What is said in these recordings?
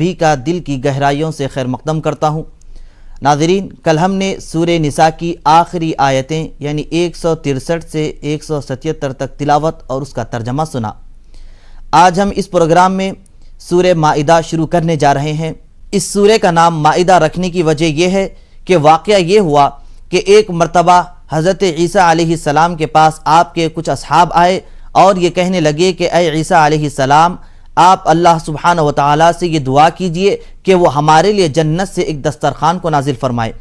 भी का दिल की गहराइयों से खैर मकदम करता हूँ। नाज़रीन, कल हमने सूरह निसा की आखिरी आयतें यानी 163 से 177 तक तिलावत और उसका तर्जमा सुना। आज हम इस प्रोग्राम में सूरह माइदा शुरू करने जा रहे हैं। इस सूरह का नाम माइदा रखने की वजह यह है कि वाक़या ये हुआ कि एक मरतबा हज़रत ईसा अलैहिस्सलाम के पास आपके कुछ असहाब आए और ये कहने लगे कि ऐ ईसा अलैहिस्सलाम, आप अल्लाह सुब्हानहु व तआला से ये दुआ कीजिए कि वो हमारे लिए जन्नत से एक दस्तरखान को नाजिल फरमाए।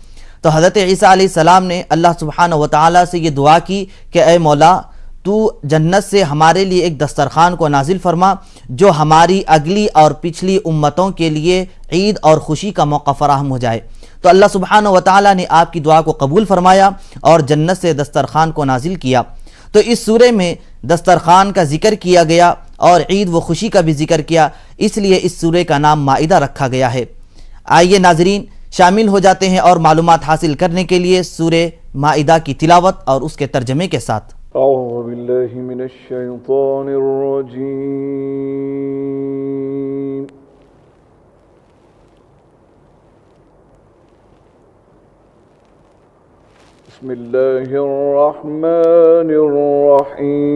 तो हज़रत ईसा अलैहिस्सलाम ने अल्लाह सुब्हानहु व तआला से ये दुआ की कि ऐ मौला, तू जन्नत से हमारे लिए एक दस्तरखान को नाजिल फरमा जो हमारी अगली और पिछली उम्मतों के लिए ईद और ख़ुशी का मौका फराहम हो जाए। तो अल्लाह सुब्हानहु व तआला ने आपकी दुआ को कबूल फरमाया और जन्नत से दस्तरखान को नाजिल किया। तो इस सूरह में दस्तरखान का जिक्र किया गया और ईद व खुशी का भी जिक्र किया, इसलिए इस सूरह का नाम माइदा रखा गया है। आइए नाजरीन, शामिल हो जाते हैं और मालूमात हासिल करने के लिए सूरह माइदा की तिलावत और उसके तर्जमे के साथ। औज़ु बिल्लाहि मिनश शैतानिर रजीम। बिस्मिल्लाहिर रहमानिर रहीम।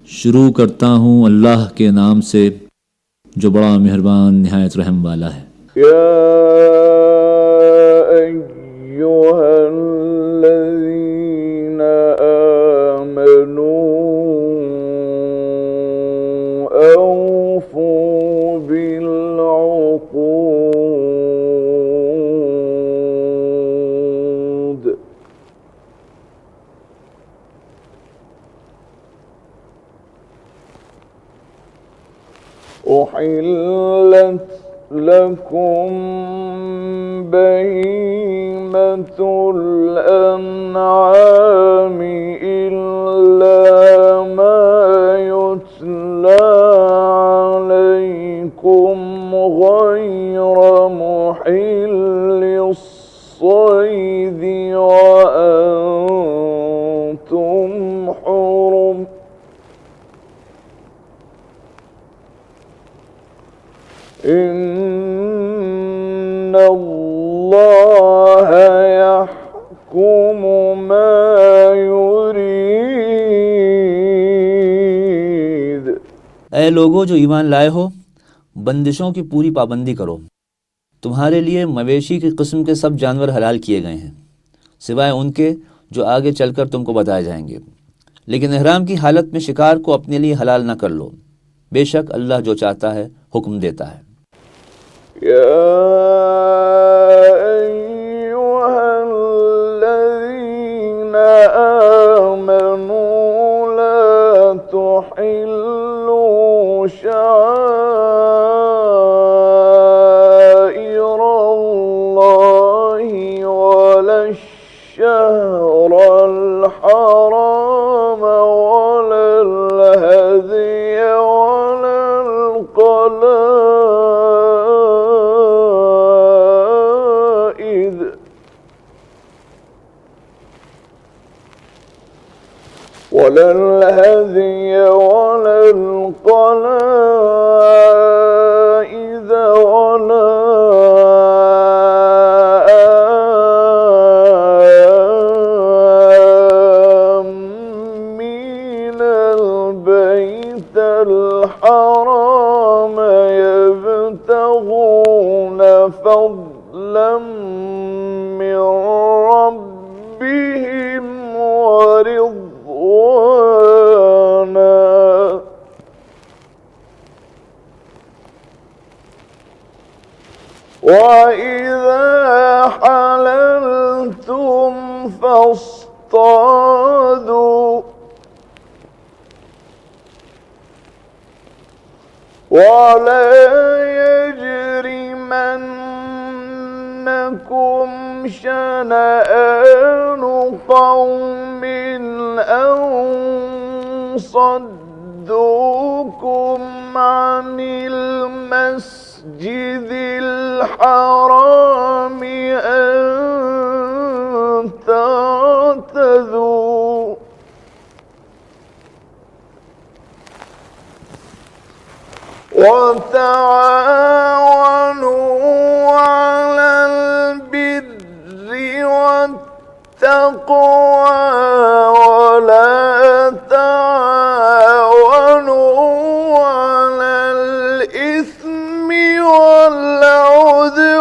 शुरू करता हूँ अल्लाह के नाम से जो बड़ा मेहरबान निहायत रहम वाला है। या अय्युहल्लज़ीना आमनू औफू बिल-उक़ूद। उहिल्लत लकुम बहीमतुल अन्आमि इल्ला मा युत्ला अलैकुम गैरा मुहिल्लिस सैदि व अंतुम हुरुम। इन्नल्लाह यहकुमु मा युरीद। ऐ लोगो जो ईमान लाए हो, बंदिशों की पूरी पाबंदी करो। तुम्हारे लिए मवेशी की किस्म के सब जानवर हलाल किए गए हैं सिवाय उनके जो आगे चलकर तुमको बताए जाएंगे। लेकिन इहराम की हालत में शिकार को अपने लिए हलाल न कर लो, बेशक अल्लाह जो चाहता है हुक्म देता है। या अय्युहल्लज़ीना आमनू ला तुहिल्लू शाइरल्लाहि वलश-शहरल हराम वलल हदिय वलल क़लाइद वलल हदिय वलल क़लाइद वला आमीनल बैतल हराम यब्तगून फضलन मिन रब्बिहिम व रिضवाना। وَإِذَا حَلَلْتُمْ فَاصْطَادُوا وَلَا يَجْرِمَنَّكُمْ شَنَآنُ قَوْمٍ أَنْ صَدُّوكُمْ عَنِ الْمَسْجِدِ الْحَرَامِ أَنْ تعتدوا وتعاونوا على البر والتقوى ولا تعاونوا على الإثم والعدوان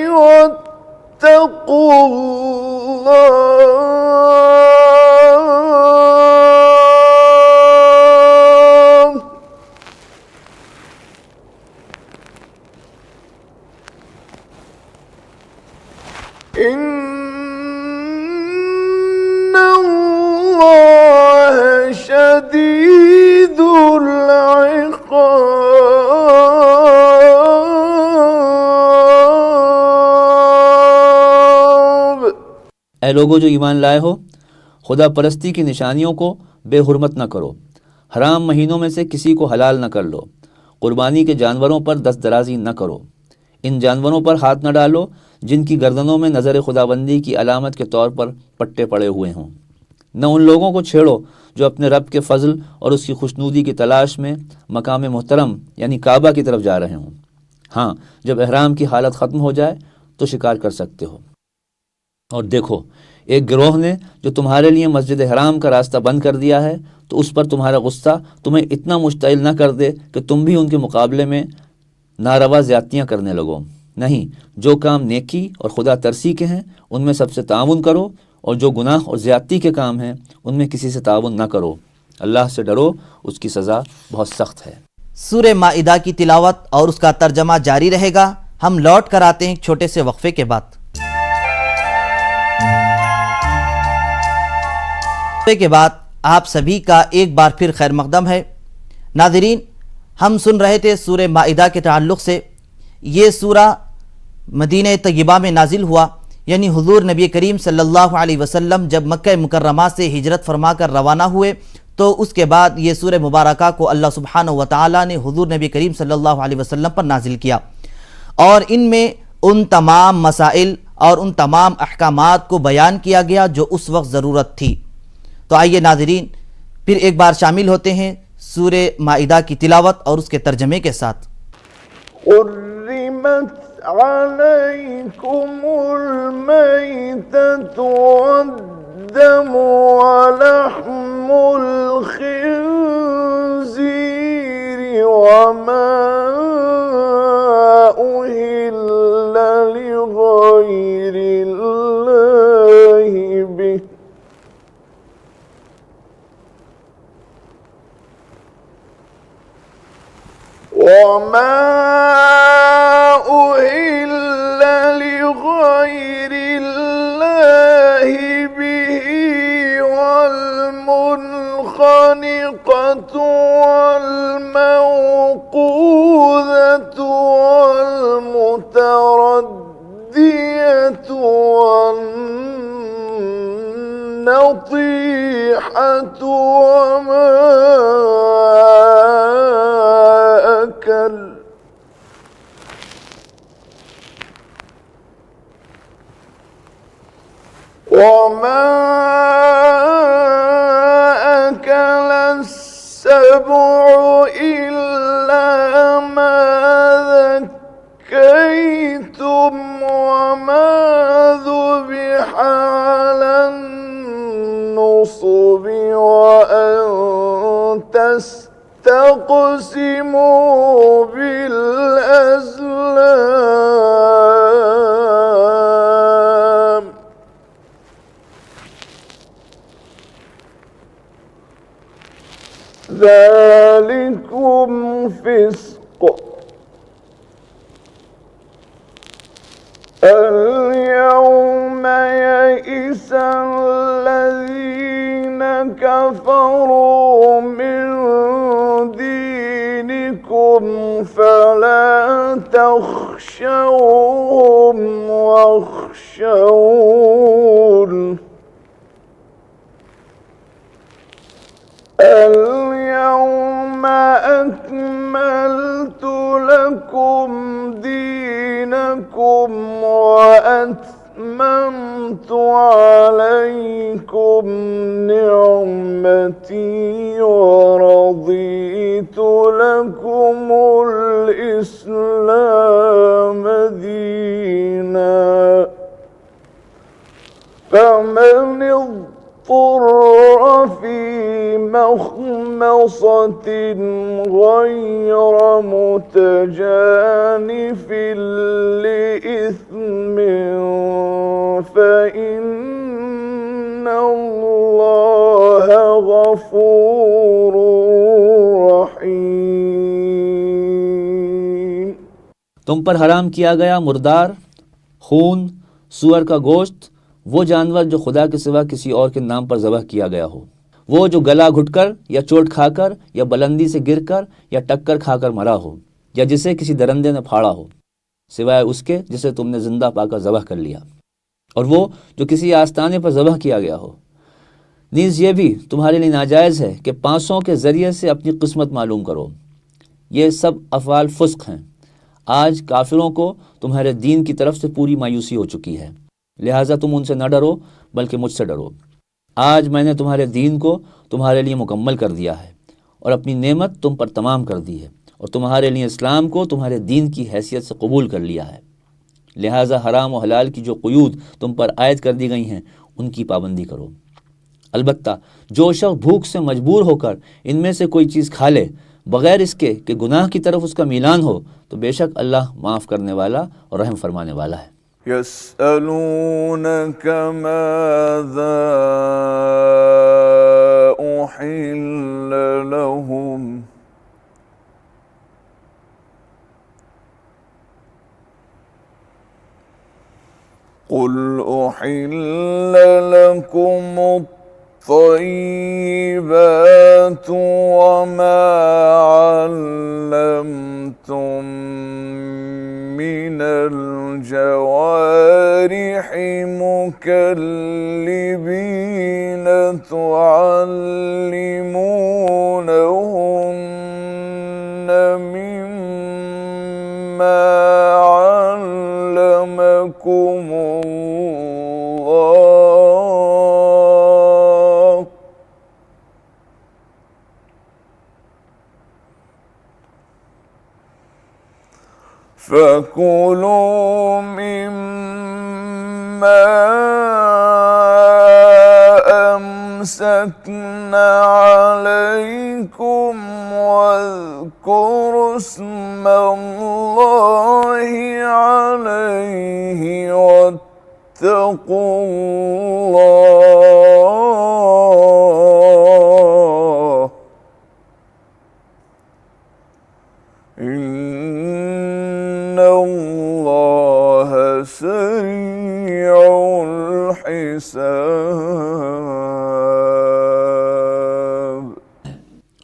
واتقوا الله إن الله شديد العقاب. اے لوگو جو ایمان لائے ہو، خدا پرستی کی نشانیوں کو بے حرمت نہ کرو، حرام مہینوں میں سے کسی کو حلال نہ کر لو، قربانی کے جانوروں پر دست درازی نہ کرو، ان جانوروں پر ہاتھ نہ ڈالو جن کی گردنوں میں نظر خداوندی کی علامت کے طور پر پٹے پڑے ہوئے ہوں، نہ ان لوگوں کو چھیڑو جو اپنے رب کے فضل اور اس کی خوشنودی کی تلاش میں مقام محترم یعنی کعبہ کی طرف جا رہے ہوں۔ ہاں، جب احرام کی حالت ختم ہو جائے تو شکار کر سکتے ہو۔ اور دیکھو، ایک گروہ نے جو تمہارے لیے مسجد حرام کا راستہ بند کر دیا ہے، تو اس پر تمہارا غصہ تمہیں اتنا مشتعل نہ کر دے کہ تم بھی ان کے مقابلے میں ناروا زیادتیاں کرنے لگو۔ نہیں، جو کام نیکی اور خدا ترسی کے ہیں ان میں سب سے تعاون کرو، اور جو گناہ اور زیادتی کے کام ہیں ان میں کسی سے تعاون نہ کرو۔ اللہ سے ڈرو، اس کی سزا بہت سخت ہے۔ سورہ مائدہ کی تلاوت اور اس کا ترجمہ جاری رہے گا۔ ہم لوٹ کر آتے ہیں ایک چھوٹے سے وقفے کے بعد۔ وقفے کے بعد آپ سبھی کا ایک بار پھر خیر مقدم ہے۔ ناظرین، ہم سن رہے تھے سورہ مائدہ کے تعلق سے۔ یہ سورہ مدینہ طیبہ میں نازل ہوا، یعنی حضور نبی کریم صلی اللہ علیہ وسلم جب مکہ مکرمہ سے ہجرت فرما کر روانہ ہوئے تو اس کے بعد یہ سورہ مبارکہ کو اللہ سبحانہ و تعالی نے حضور نبی کریم صلی اللہ علیہ وسلم پر نازل کیا، اور ان میں ان تمام مسائل اور ان تمام احکامات کو بیان کیا گیا جو اس وقت ضرورت تھی۔ تو آئیے ناظرین پھر ایک بار شامل ہوتے ہیں سورہ مائدہ کی تلاوت اور اس کے ترجمے کے ساتھ۔ حرمت عليكم الميتة والدم ولحم الخنزير وما أهل لغير الله به وما أهل لغير الله به والمنخنقة والموقوذة والمتردية والنطيحة وما أكل السبع إلا ما ذكيتم وما ذبح على النصب وأن تستقسموا بالأزلام ذلكم فسق اليوم يئس الذين كفروا من دينكم فلا تخشوهم واخشون اليوم أكملت لكم دينكم وأتممت عليكم نعمتي ورضيت ورضيت لكم الإسلام دينا فمن اضطر في مخمصة غير متجانف لإثم فإن الله غفور رحيم। तुम पर हराम किया गया मुर्दार, खून, सूअर का गोश्त, वो जानवर जो खुदा के सिवा किसी और के नाम पर ज़बह किया गया हो, वो जो गला घुटकर या चोट खाकर या बुलंदी से गिरकर या टक्कर खाकर मरा हो, या जिसे किसी दरंदे ने फाड़ा हो, सिवाय उसके जिसे तुमने जिंदा पाकर ज़बह कर लिया, और वो जो किसी आस्ताने पर ज़बह किया गया हो। नीज़ ये भी तुम्हारे लिए नाजायज़ है कि पांसों के ज़रिए से अपनी किस्मत मालूम करो। ये सब अफ़आल फुस्क हैं। आज काफिरों को तुम्हारे दीन की तरफ से पूरी मायूसी हो चुकी है, लिहाजा तुम उनसे न डरो बल्कि मुझसे डरो। आज मैंने तुम्हारे दीन को तुम्हारे लिए मुकम्मल कर दिया है और अपनी नेमत तुम पर तमाम कर दी है, और तुम्हारे लिए इस्लाम को तुम्हारे दीन की हैसियत से कबूल कर लिया है। लिहाजा हराम और हलाल की जो क़ुयूद तुम पर आयद कर दी गई हैं, उनकी पाबंदी करो। अलबत्ता जो शख्स भूख से मजबूर होकर इनमें से कोई चीज़ खा ले बग़ैर इसके कि गुनाह की तरफ उसका मीलान हो, तो बेशक अल्लाह माफ़ करने वाला और रहम फरमाने वाला है। يسألونك ماذا أحل لهم قل أحل لكم الطيبات وما علمتم من الجوارح مكلبين تعلمونهن مما علمكم الله فكلوا مما أمسكنا عليكم واذكروا اسم الله عليه واتقوا الله إن الله سريع الحساب।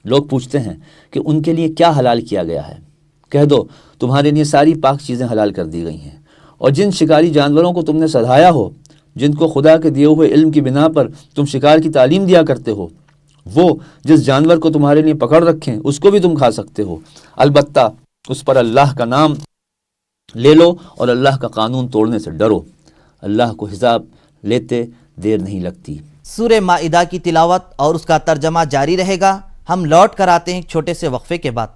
लोग पूछते हैं कि उनके लिए क्या हलाल किया गया है। कह दो, तुम्हारे लिए सारी पाक चीज़ें हलाल कर दी गई हैं, और जिन शिकारी जानवरों को तुमने सधाया हो, जिनको खुदा के दिए हुए इल्म की बिना पर तुम शिकार की तालीम दिया करते हो, वो जिस जानवर को तुम्हारे लिए पकड़ रखें उसको भी तुम खा सकते हो। अलबत्ता उस पर अल्लाह का नाम ले लो और अल्लाह का कानून तोड़ने से डरो। अल्लाह को हिसाब लेते देर नहीं लगती। सूरह माइदा की तिलावत और उसका तर्जमा जारी रहेगा। हम लौट कर आते हैं एक छोटे से वक्फे के बाद।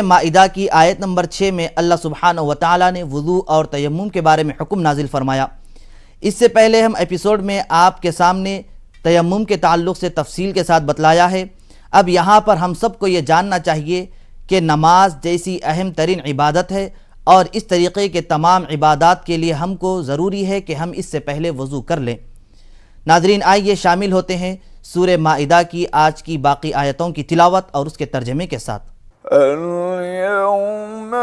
माइदा की आयत नंबर 6 में अल्लाह सुब्हानहू व तआला ने वुज़ू और तयम्मुम के बारे में हुक्म नाजिल फरमाया। इससे पहले हम एपिसोड में आपके सामने तयम्मुम के ताल्लुक़ से तफसील के साथ बतलाया है। अब यहाँ पर हम सबको ये जानना चाहिए कि नमाज जैसी अहम तरीन इबादत है और इस तरीक़े के तमाम इबादात के लिए हमको ज़रूरी है कि हम इससे पहले वज़ू कर लें। नाज़रीन, आइए शामिल होते हैं सूरह माइदा की आज की बाकी आयतों की तिलावत और उसके तर्जमे के साथ। اليوم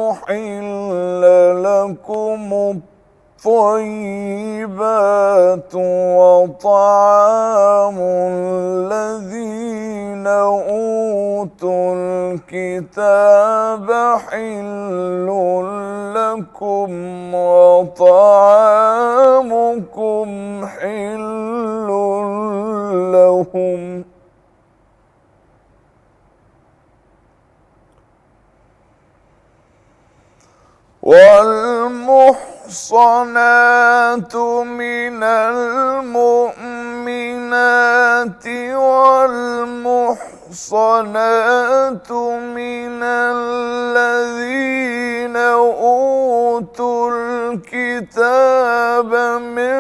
أحل لكم الطيبات وطعام الذين أوتوا الكتاب حل لكم وطعامكم حل لهم والمحصنات من المؤمنات والمحصنات من الذين أوتوا الكتاب من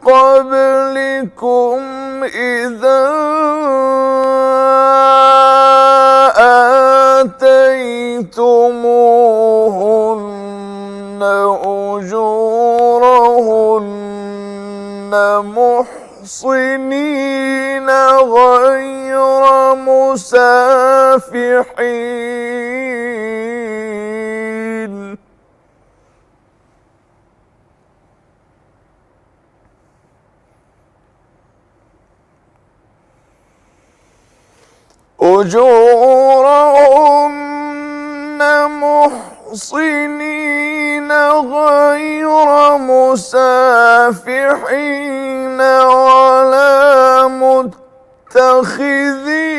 قبلكم إذا آتيتموهن أجورهن محصنين غير مسافحين أجورهن محصنين غير مسافحين ولا متخذي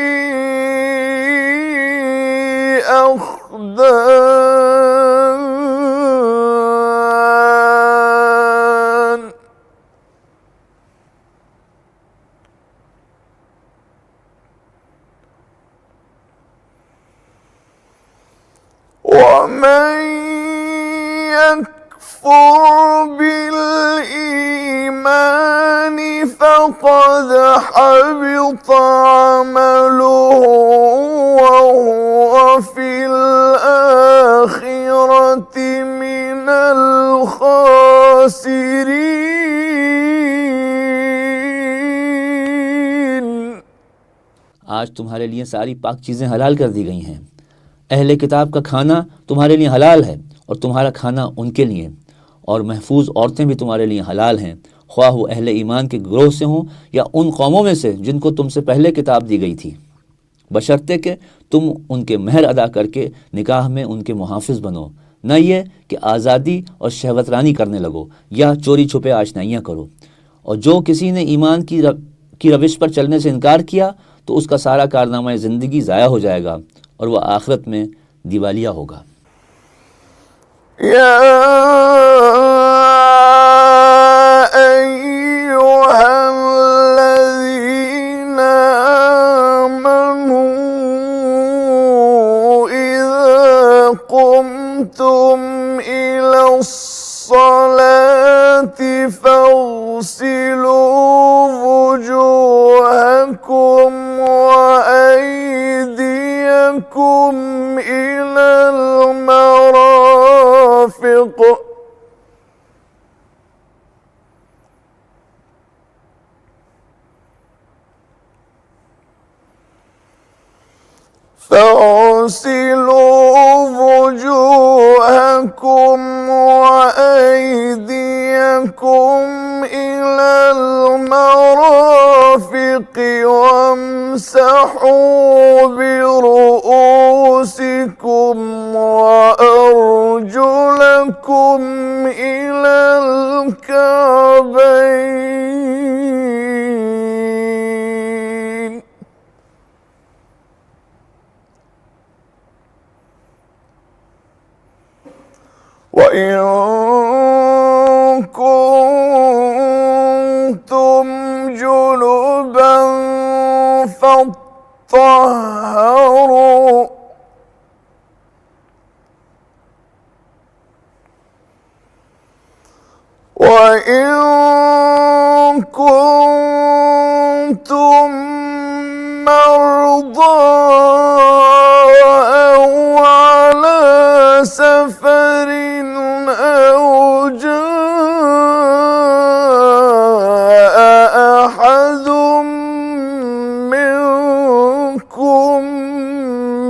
أخدان ومن يكفر بالإيمان فقد حبط عمله وهو في الآخرة من الخاسرين. आज तुम्हारे लिए सारी पाक चीज़ें हलाल कर दी गई हैं। अहले किताब का खाना तुम्हारे लिए हलाल है और तुम्हारा खाना उनके लिए, और महफूज औरतें भी तुम्हारे लिए हलाल हैं, ख्वाह वो अहले ईमान के ग्रोह से हों या उन कौमों में से जिनको तुमसे पहले किताब दी गई थी, बशर्ते कि तुम उनके महर अदा करके निकाह में उनके मुहाफिज बनो, न ये कि आज़ादी और शहवतरानी करने लगो या चोरी छुपे आशनाइयाँ करो। और जो किसी ने ईमान की रविश पर चलने से इनकार किया तो उसका सारा कारनामा ज़िंदगी ज़ाया हो जाएगा और वह आखिरत में दिवालिया होगा। या अय्युहल्लज़ीना आमनू इज़ा क़ुमतुम इलस्सलाति फ़ग़सिलू वुजूहकुम وأيديكم إلى المرافق فاغسلوا وجوهكم وأيديكم إلى المرافق وامسحوا برؤوسكم وأرجلكم إلى الكعبين. وإن كنتم جنبا فاطهروا وإن كنتم مرضى أو على سفر أو جاء أحد منكم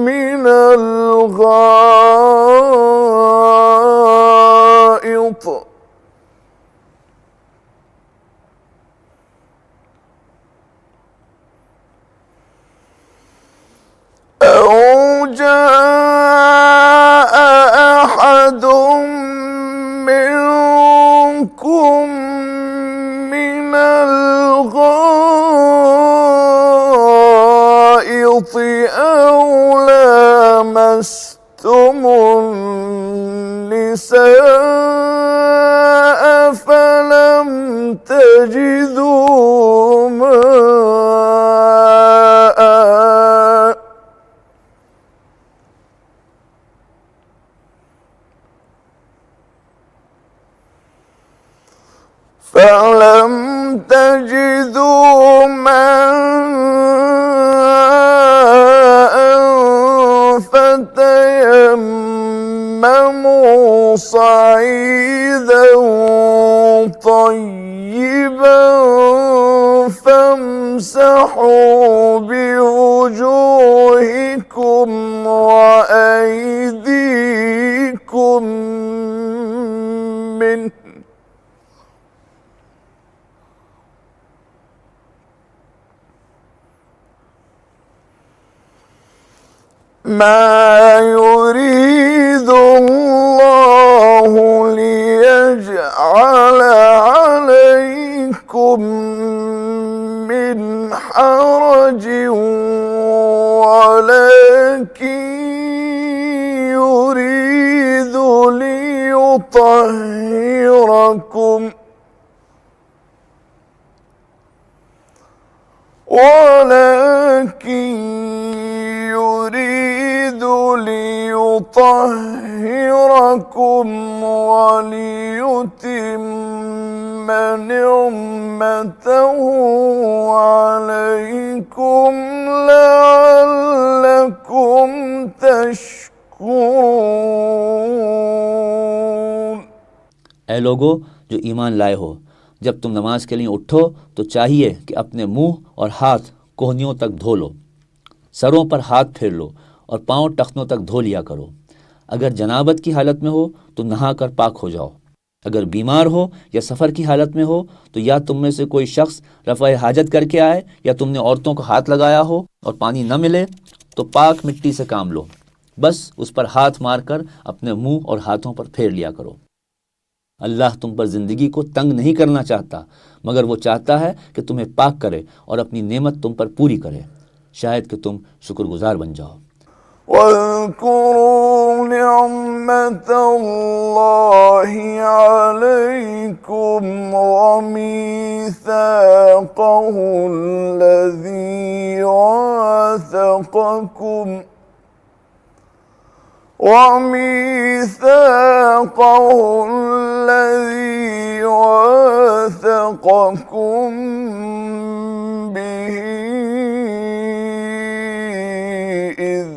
من الغائط تجدوا ماء فلم تجدوا ماء فتيمموا صعيدا طيبا فامسحوا بوجوهكم وأيديكم منه ما يريد الله ليجعل عليكم من حرج ولكن يريد ليطهركم وليتم نعمته عليكم لعلكم تشكرون۔ اے لوگو جو ایمان لائے ہو، جب تم نماز کے لیے اٹھو تو چاہیے کہ اپنے منہ اور ہاتھ کوہنیوں تک دھو لو، سروں پر ہاتھ پھیر لو اور پاؤں ٹخنوں تک دھو لیا کرو۔ اگر جنابت کی حالت میں ہو تو نہا کر پاک ہو جاؤ۔ اگر بیمار ہو یا سفر کی حالت میں ہو تو یا تم میں سے کوئی شخص رفع حاجت کر کے آئے یا تم نے عورتوں کو ہاتھ لگایا ہو اور پانی نہ ملے تو پاک مٹی سے کام لو، بس اس پر ہاتھ مار کر اپنے منہ اور ہاتھوں پر پھیر لیا کرو۔ اللہ تم پر زندگی کو تنگ نہیں کرنا چاہتا، مگر وہ چاہتا ہے کہ تمہیں پاک کرے اور اپنی نعمت تم پر پوری کرے، شاید کہ تم شکر گزار بن جاؤ۔ واذكروا نعمة الله عليكم وميثاقه الذي واثقكم به إذ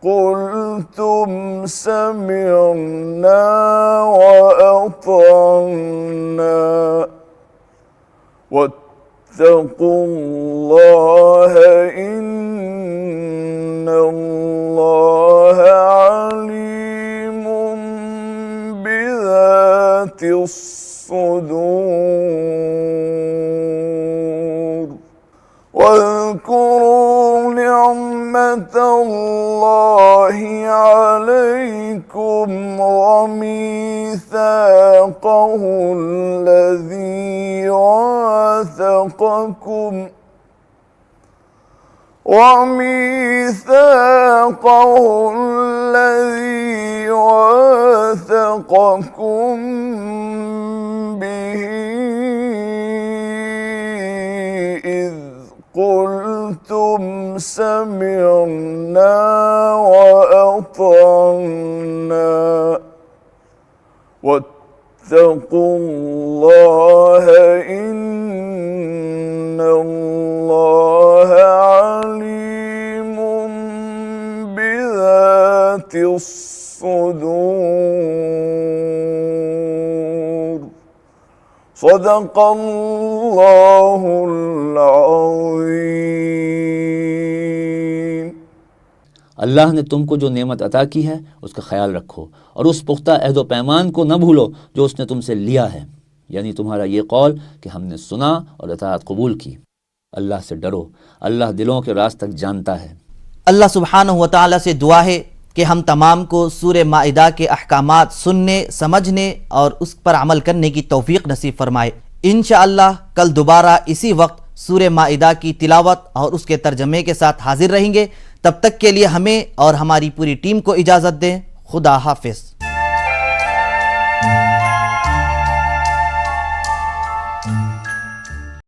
قلتم سمعنا وأطعنا واتقوا الله إن الله عليم بذات الصدور۔ واذكروا نعمة الله عليكم وميثاقه الذي واثقكم به إذ قلتم سمعنا وأطعنا واتقوا الله إن الله عليم بذات الصدور۔ صدق الله العظيم۔ اللہ نے تم کو جو نعمت عطا کی ہے اس کا خیال رکھو اور اس پختہ عہد و پیمان کو نہ بھولو جو اس نے تم سے لیا ہے، یعنی تمہارا یہ قول کہ ہم نے سنا اور اطاعت قبول کی۔ اللہ سے ڈرو، اللہ دلوں کے راز تک جانتا ہے۔ اللہ سبحانہ و تعالیٰ سے دعا ہے کہ ہم تمام کو سورہ مائدہ کے احکامات سننے، سمجھنے اور اس پر عمل کرنے کی توفیق نصیب فرمائے۔ انشاءاللہ کل دوبارہ اسی وقت سورہ مائدہ کی تلاوت اور اس کے ترجمے کے ساتھ حاضر رہیں گے۔ تب تک کے لیے ہمیں اور ہماری پوری ٹیم کو اجازت دیں۔ خدا حافظ۔